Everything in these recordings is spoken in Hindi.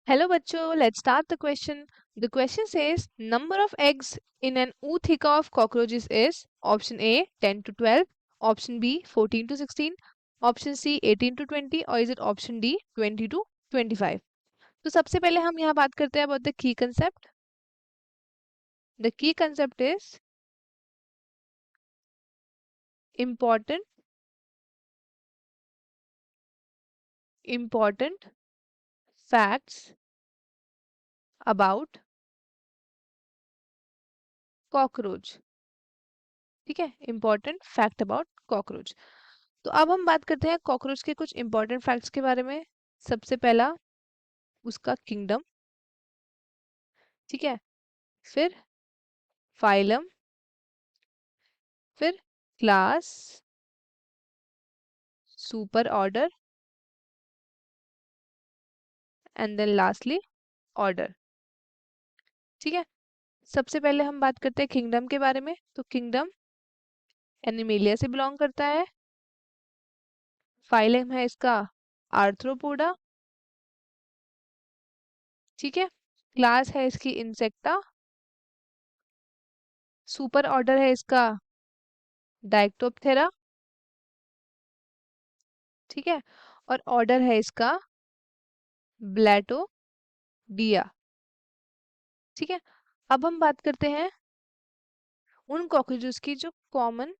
Hello bachcho, let's start the question. The question says number of eggs in an ootheca of cockroaches is option A 10 to 12, option B 14 to 16, option C 18 to 20 or is it option D 20 to 25. तो सबसे पहले हम यहाँ बात करते हैं about the key concept. The key concept is important facts about cockroach. ठीक है, important fact about cockroach. तो अब हम बात करते हैं कॉकरोच के कुछ इंपॉर्टेंट फैक्ट्स के बारे में. सबसे पहला उसका किंगडम, ठीक है, फिर फाइलम, फिर class, super order and then lastly order. ठीक है, सबसे पहले हम बात करते हैं किंगडम के बारे में. तो किंगडम एनिमेलिया से बिलोंग करता है. फाइलम है इसका आर्थ्रोपोडा. ठीक है, क्लास है इसकी इंसेक्टा. सुपर ऑर्डर है इसका डायक्टोप्थेरा. ठीक है, और ऑर्डर है इसका ब्लैटोडिया. ठीक है, अब हम बात करते हैं उन कॉकरोचेस की जो कॉमन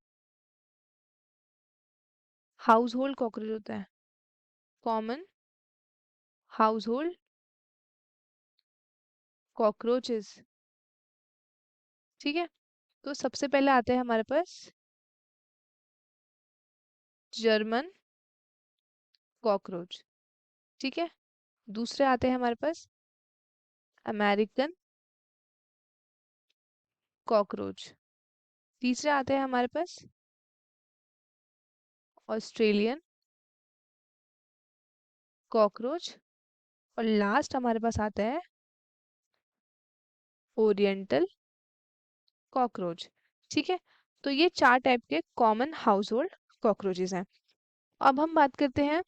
हाउस होल्ड कॉकरोच होता है. Common house hold cockroaches. ठीक है, तो सबसे पहले आते हैं हमारे पास जर्मन कॉकरोच. ठीक है, दूसरे आते हैं हमारे पास अमेरिकन कॉकरोच. तीसरे आते हैं हमारे पास ऑस्ट्रेलियन कॉकरोच. और लास्ट हमारे पास आता है ओरिएंटल कॉकरोच. ठीक है, तो ये चार टाइप के कॉमन हाउस होल्ड कॉकरोचेस हैं. अब हम बात करते हैं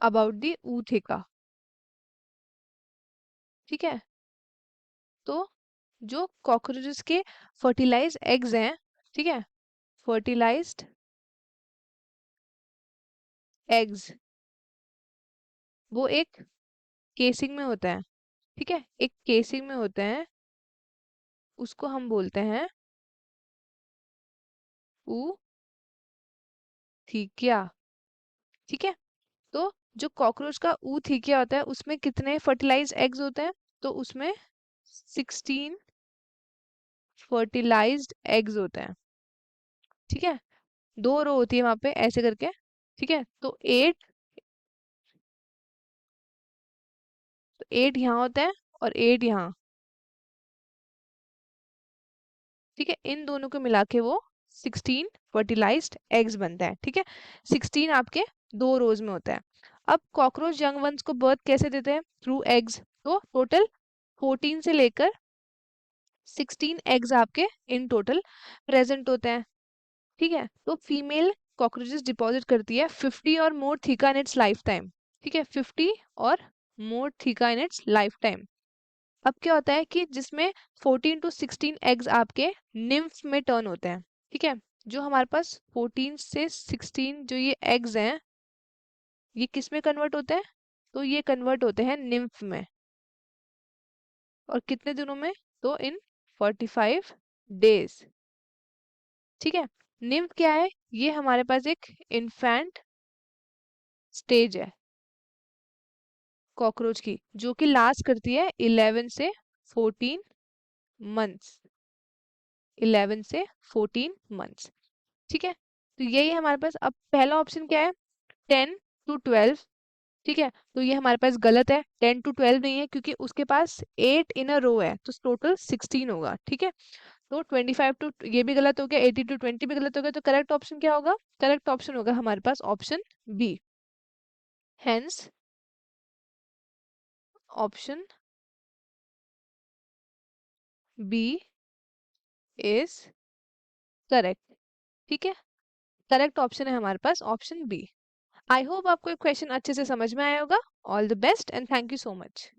अबाउट दी ऊथिका. ठीक है, तो जो कॉकरोचेस के फर्टिलाइज एग्स हैं, ठीक है, फर्टिलाइज्ड एग्स वो एक केसिंग में होता है. ठीक है, एक केसिंग में होते हैं, उसको हम बोलते हैं ऊथिकिया. ठीक है, तो जो कॉकरोच का ऊथिकिया होता है उसमें कितने फर्टिलाइज एग्स होते हैं? तो उसमें 16 फर्टिलाइज्ड एग्स होते हैं. ठीक है, दो रो होती है वहां पे ऐसे करके. ठीक है, तो 8 यहाँ होते हैं और 8 यहाँ. ठीक है, इन दोनों को मिला के वो 16 फर्टिलाइज्ड एग्स बनता है. ठीक है, 16 आपके दो रोज में होता है. अब कॉकरोच यंग वंस को बर्थ कैसे देते हैं? Through eggs. तो टोटल 14 से लेकर 16 एग्स आपके इन टोटल प्रेजेंट होते हैं. ठीक है, तो फीमेल कॉकरोचेस डिपॉजिट करती है 50 और मोर थीका इन इट्स लाइफ टाइम. ठीक है, 50 और मोर थीका इन इट्स लाइफ टाइम. अब क्या होता है कि जिसमें 14 टू 16 एग्स आपके निम्फ में टर्न होते हैं. ठीक है, जो हमारे पास 14 से 16 जो ये एग्स हैं ये किस में कन्वर्ट होते हैं? तो ये कन्वर्ट होते हैं निम्फ में. और कितने दिनों में? तो इन 45 डेज. ठीक है, निम्फ क्या है? ये हमारे पास एक इन्फेंट स्टेज है कॉकरोच की, जो कि लास्ट करती है 11 से 14 मंथ्स. 11 से 14 मंथ्स. ठीक है, तो यही हमारे पास. अब पहला ऑप्शन क्या है? 10 टू 12. ठीक है, तो ये हमारे पास गलत है. 10 टू 12 नहीं है क्योंकि उसके पास 8 इन अ रो है, तो टोटल 16 होगा. ठीक है, तो 25 टू, ये भी गलत हो गया. 18 टू 20 भी गलत हो गया. तो करेक्ट ऑप्शन क्या होगा? करेक्ट ऑप्शन होगा हमारे पास option B. Hence option B is correct. ठीक है, करेक्ट ऑप्शन है हमारे पास ऑप्शन बी. आई होप आपको ये क्वेश्चन अच्छे से समझ में आया होगा। All the best and thank you so much.